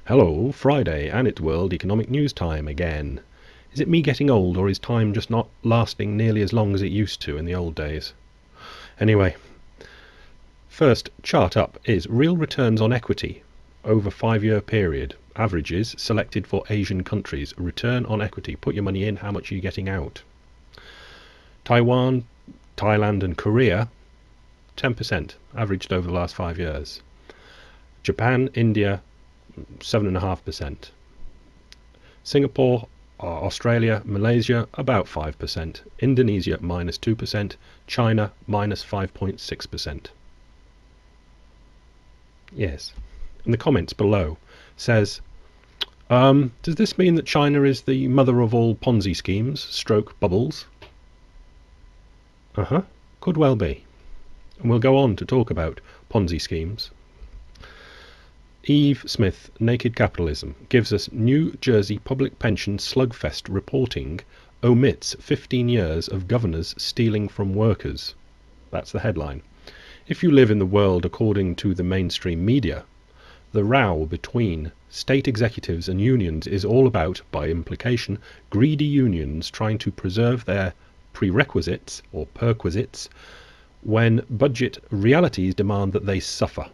Hello, Friday, and it's World Economic News time again. Is it me getting old, or is time just not lasting nearly as long as it used to in the old days? Anyway, first chart up is real returns on equity over 5-year period. Averages selected for Asian countries. Return on equity. Put your money in, how much are you getting out? Taiwan, Thailand and Korea, 10% averaged over the last 5 years. Japan, India, 7.5%. Singapore, Australia, Malaysia, about 5%. Indonesia, minus 2%. China, minus 5.6%. Yes. And the comments below says, does this mean that China is the mother of all Ponzi schemes, stroke bubbles? Could well be. And we'll go on to talk about Ponzi schemes. Eve Smith, Naked Capitalism, gives us New Jersey public pension slugfest reporting omits 15 years of governors stealing from workers. That's the headline. If you live in the world according to the mainstream media, the row between state executives and unions is all about, by implication, greedy unions trying to preserve their prerequisites or perquisites when budget realities demand that they suffer.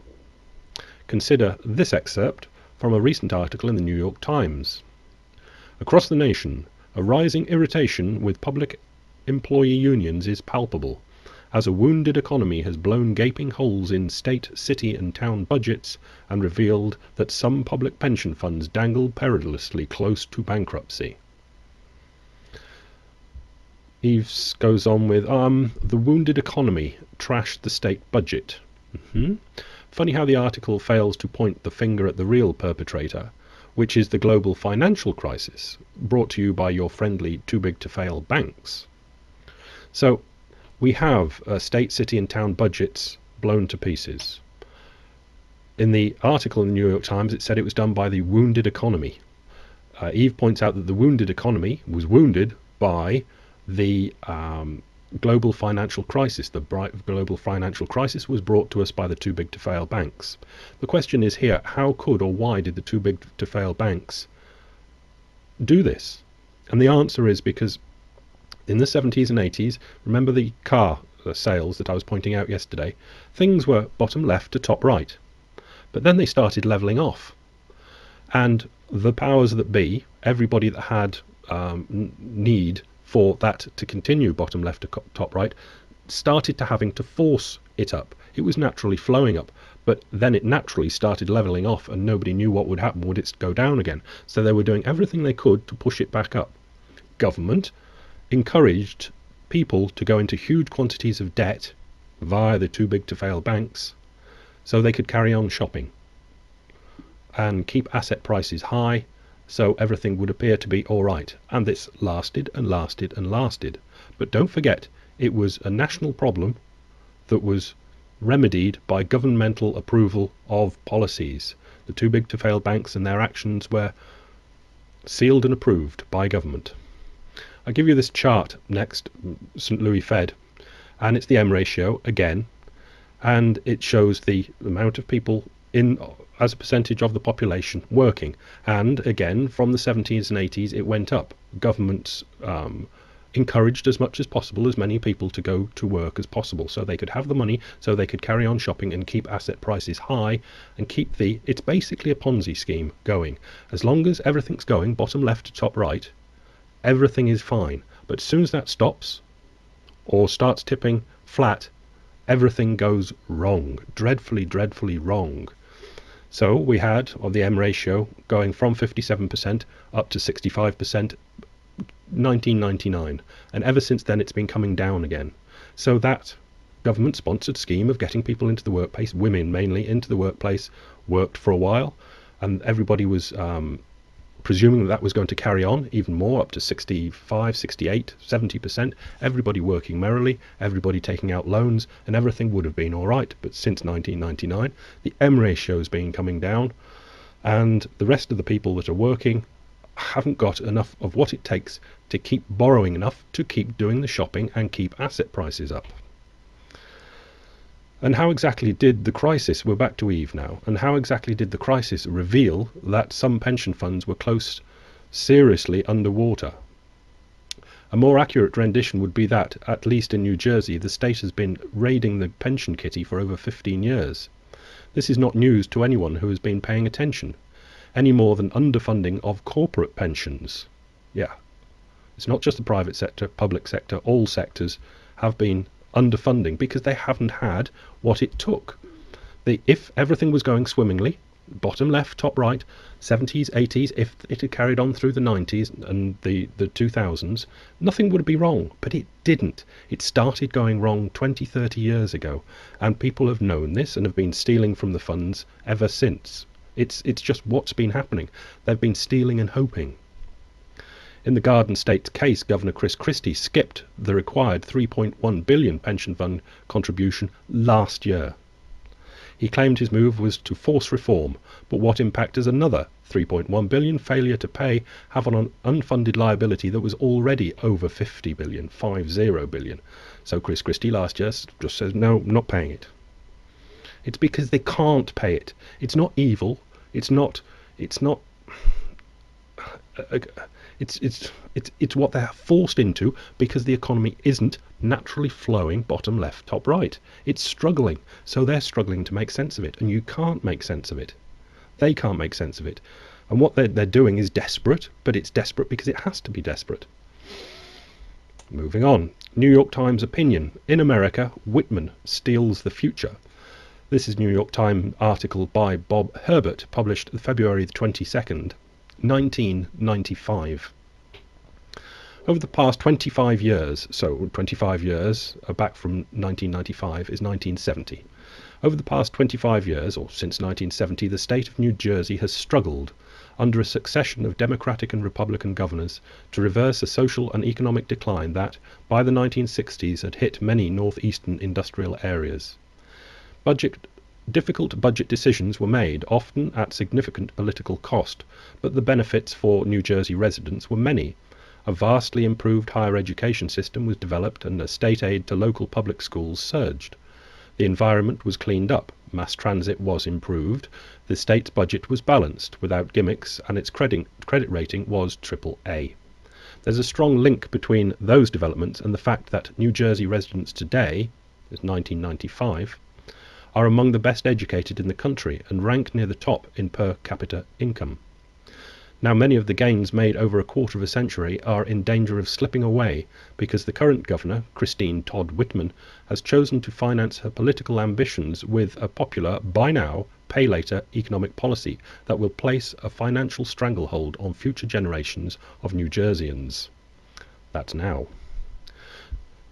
Consider this excerpt from a recent article in the New York Times. Across the nation, a rising irritation with public employee unions is palpable, as a wounded economy has blown gaping holes in state, city and town budgets and revealed that some public pension funds dangle perilously close to bankruptcy. Eves goes on with, the wounded economy trashed the state budget. Funny how the article fails to point the finger at the real perpetrator, which is the global financial crisis, brought to you by your friendly too-big-to-fail banks. So, we have state, city and town budgets blown to pieces. In the article in the New York Times, it said it was done by the wounded economy. Eve points out that the wounded economy was wounded by the global financial crisis. The global financial crisis was brought to us by the too-big-to-fail banks. The question is here, how could or why did the too-big-to-fail banks do this? And the answer is because in the 70s and 80s, remember the car sales that I was pointing out yesterday, things were bottom left to top right. But then they started levelling off. And the powers that be, everybody that had need for that to continue bottom left to top right, started to having to force it up. It was naturally flowing up, but then it naturally started levelling off and nobody knew what would happen. Would it go down again? So they were doing everything they could to push it back up. Government encouraged people to go into huge quantities of debt via the too-big-to-fail banks so they could carry on shopping and keep asset prices high, so everything would appear to be all right. And this lasted and lasted and lasted. But don't forget, it was a national problem that was remedied by governmental approval of policies. The too-big-to-fail banks and their actions were sealed and approved by government. I'll give you this chart next, St. Louis Fed, and it's the M ratio again, and it shows the amount of people in as a percentage of the population working. And again, from the 70s and 80s, it went up. Governments encouraged as much as possible as many people to go to work as possible so they could have the money, so they could carry on shopping and keep asset prices high and keep it's basically a Ponzi scheme going. As long as everything's going bottom left to top right, everything is fine. But as soon as that stops or starts tipping flat, everything goes wrong, dreadfully, dreadfully wrong. So we had, of the M ratio, going from 57% up to 65%, 1999, and ever since then it's been coming down again. So that government-sponsored scheme of getting people into the workplace, women mainly, into the workplace, worked for a while, and everybody was presuming that that was going to carry on even more, up to 65, 68, 70%, everybody working merrily, everybody taking out loans, and everything would have been all right. But since 1999, the M ratio has been coming down, and the rest of the people that are working haven't got enough of what it takes to keep borrowing enough to keep doing the shopping and keep asset prices up. And how exactly did the crisis, we're back to Eve now, and how exactly did the crisis reveal that some pension funds were seriously underwater? A more accurate rendition would be that, at least in New Jersey, the state has been raiding the pension kitty for over 15 years. This is not news to anyone who has been paying attention, any more than underfunding of corporate pensions. Yeah, it's not just the private sector, public sector, all sectors have been underfunding because they haven't had what it took. If everything was going swimmingly, bottom left, top right, 70s, 80s, if it had carried on through the 90s and the 2000s, nothing would be wrong, but it didn't. It started going wrong 20, 30 years ago, and people have known this and have been stealing from the funds ever since. It's just what's been happening. They've been stealing and hoping. In the Garden State's case, Governor Chris Christie skipped the required $3.1 billion pension fund contribution last year. He claimed his move was to force reform, but what impact does another $3.1 billion failure to pay have on an unfunded liability that was already over $50 billion, $50 billion? So Chris Christie last year just says, no, I'm not paying it. It's because they can't pay it. It's not evil. It's what they're forced into because the economy isn't naturally flowing bottom left, top right. It's struggling, so they're struggling to make sense of it, and you can't make sense of it. They can't make sense of it. And what they're doing is desperate, but it's desperate because it has to be desperate. Moving on. New York Times opinion. In America, Whitman steals the future. This is New York Times article by Bob Herbert, published February the 22nd, 1995. Over the past 25 years, so 25 years back from 1995 is 1970. Over the past 25 years, or since 1970, the state of New Jersey has struggled under a succession of Democratic and Republican governors to reverse a social and economic decline that, by the 1960s, had hit many northeastern industrial areas. Difficult budget decisions were made, often at significant political cost, but the benefits for New Jersey residents were many. A vastly improved higher education system was developed and state aid to local public schools surged. The environment was cleaned up, mass transit was improved, the state's budget was balanced without gimmicks, and its credit rating was AAA. There's a strong link between those developments and the fact that New Jersey residents today, as 1995, are among the best educated in the country and rank near the top in per capita income. Now many of the gains made over a quarter of a century are in danger of slipping away because the current governor, Christine Todd Whitman, has chosen to finance her political ambitions with a popular, buy now, pay later economic policy that will place a financial stranglehold on future generations of New Jerseyans. That's now.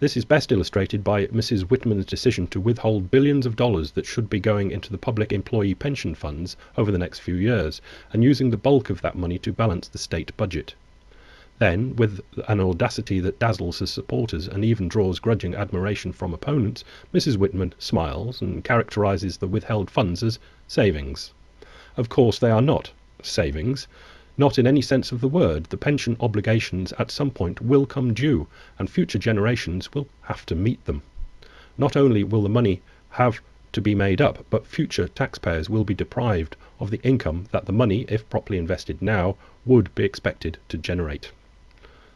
This is best illustrated by Mrs. Whitman's decision to withhold billions of dollars that should be going into the public employee pension funds over the next few years, and using the bulk of that money to balance the state budget. Then, with an audacity that dazzles her supporters and even draws grudging admiration from opponents, Mrs. Whitman smiles and characterizes the withheld funds as savings. Of course they are not savings. Not in any sense of the word. The pension obligations at some point will come due, and future generations will have to meet them. Not only will the money have to be made up, but future taxpayers will be deprived of the income that the money, if properly invested now, would be expected to generate.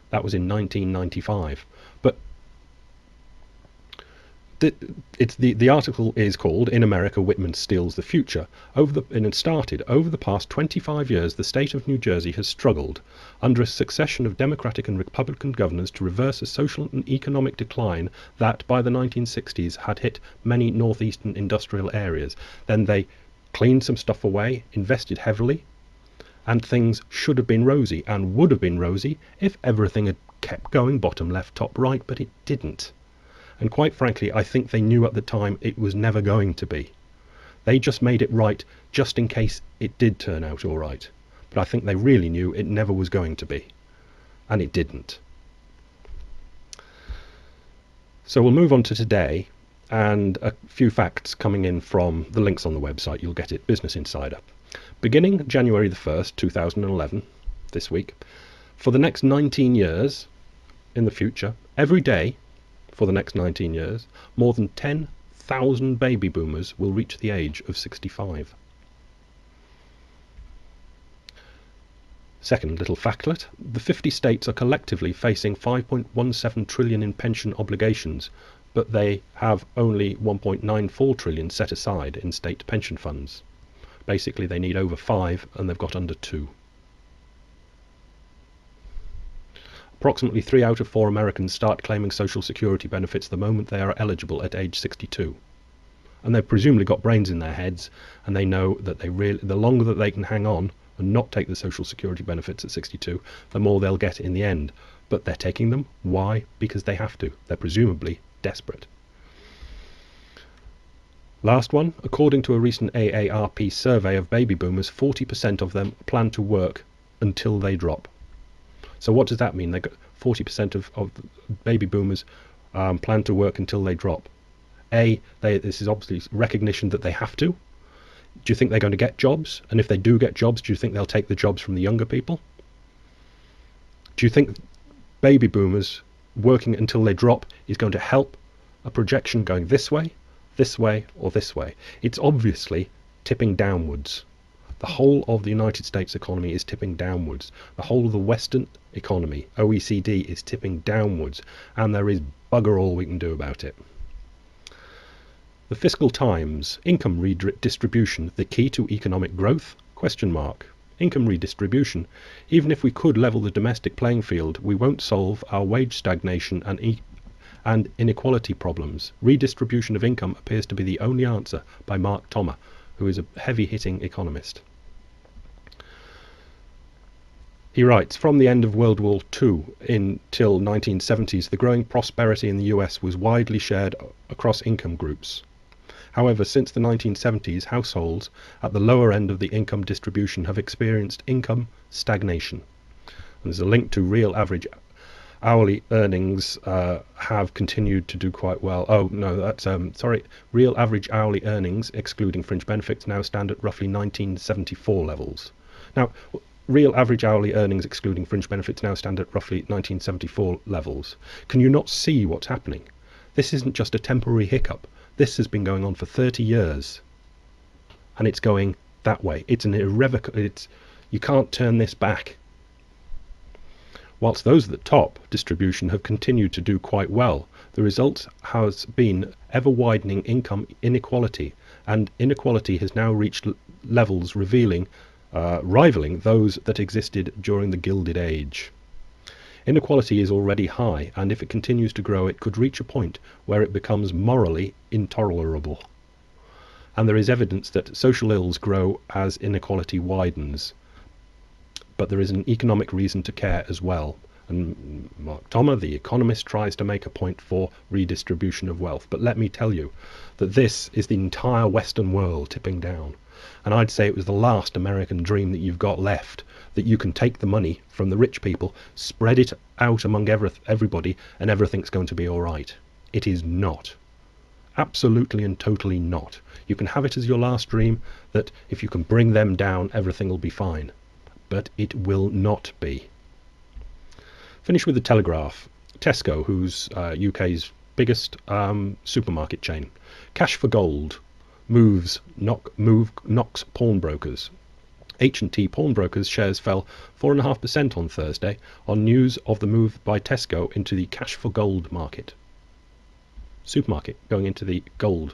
That was in 1995. But the article is called "In America, Whitman Steals the Future." Over the past 25 years, the state of New Jersey has struggled under a succession of Democratic and Republican governors to reverse a social and economic decline that, by the 1960s, had hit many northeastern industrial areas. Then they cleaned some stuff away, invested heavily, and things should have been rosy and would have been rosy if everything had kept going bottom left, top right, but it didn't. And quite frankly, I think they knew at the time it was never going to be. They just made it right just in case it did turn out all right. But I think they really knew it never was going to be. And it didn't. So we'll move on to today, and a few facts coming in from the links on the website. You'll get it, Business Insider. Beginning January the 1st, 2011, this week, for the next 19 years in the future, every day, for the next 19 years, more than 1,000 baby boomers will reach the age of 65. Second little factlet, the 50 states are collectively facing 5.17 trillion in pension obligations, but they have only 1.94 trillion set aside in state pension funds. Basically, they need over 5 and they've got under 2. Approximately 3 out of 4 Americans start claiming Social Security benefits the moment they are eligible at age 62. And they've presumably got brains in their heads, and they know that the longer that they can hang on and not take the Social Security benefits at 62, the more they'll get in the end. But they're taking them. Why? Because they have to. They're presumably desperate. Last one, according to a recent AARP survey of baby boomers, 40% of them plan to work until they drop. So what does that mean? They got 40% of baby boomers plan to work until they drop. This is obviously recognition that they have to. Do you think they're going to get jobs? And if they do get jobs, do you think they'll take the jobs from the younger people? Do you think baby boomers working until they drop is going to help a projection going this way, or this way? It's obviously tipping downwards. The whole of the United States economy is tipping downwards. The whole of the Western economy, OECD, is tipping downwards, and there is bugger all we can do about it. The Fiscal Times, income redistribution, the key to economic growth? Income redistribution. Even if we could level the domestic playing field, we won't solve our wage stagnation and inequality problems. Redistribution of income appears to be the only answer, by Mark Toma, who is a heavy-hitting economist. He writes, from the end of World War II until 1970s, the growing prosperity in the US was widely shared across income groups. However, since the 1970s, households at the lower end of the income distribution have experienced income stagnation. And there's a link to real average hourly earnings have continued to do quite well. Oh, no, that's, real average hourly earnings, excluding fringe benefits, now stand at roughly 1974 levels. Now, real average hourly earnings, excluding fringe benefits, now stand at roughly 1974 levels. Can you not see what's happening? This isn't just a temporary hiccup. This has been going on for 30 years. And it's going that way. It's an irrevocable, you can't turn this back. Whilst those at the top distribution have continued to do quite well, the result has been ever-widening income inequality, and inequality has now reached levels rivaling those that existed during the Gilded Age. Inequality is already high, and if it continues to grow, it could reach a point where it becomes morally intolerable. And there is evidence that social ills grow as inequality widens. But there is an economic reason to care as well. And Mark Toma, the economist, tries to make a point for redistribution of wealth. But let me tell you that this is the entire Western world tipping down. And I'd say it was the last American dream that you've got left, that you can take the money from the rich people, spread it out among everybody, and everything's going to be all right. It is not. Absolutely and totally not. You can have it as your last dream, that if you can bring them down, everything will be fine. But it will not be. Finish with the Telegraph. Tesco, who's UK's biggest supermarket chain. Cash for gold knocks pawnbrokers. H&T Pawnbrokers shares fell 4.5% on Thursday on news of the move by Tesco into the cash for gold market. Supermarket going into the gold.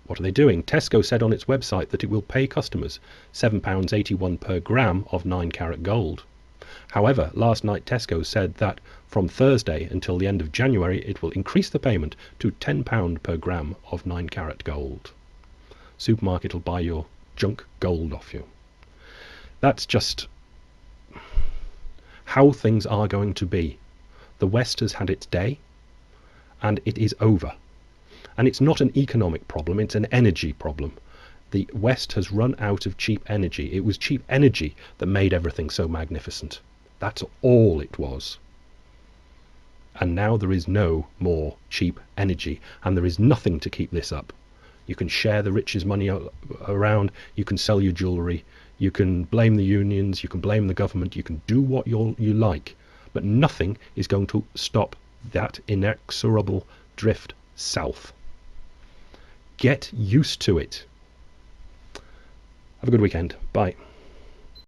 What are they doing? Tesco said on its website that it will pay customers £7.81 per gram of 9-carat gold. However, last night Tesco said that from Thursday until the end of January it will increase the payment to £10 per gram of 9-carat gold. Supermarket will buy your junk gold off you. That's just how things are going to be. The West has had its day, and it is over. And it's not an economic problem, it's an energy problem. The West has run out of cheap energy. It was cheap energy that made everything so magnificent. That's all it was. And now there is no more cheap energy, and there is nothing to keep this up. You can share the rich's money around, you can sell your jewellery, you can blame the unions, you can blame the government, you can do what you like, but nothing is going to stop that inexorable drift south. Get used to it. Have a good weekend. Bye.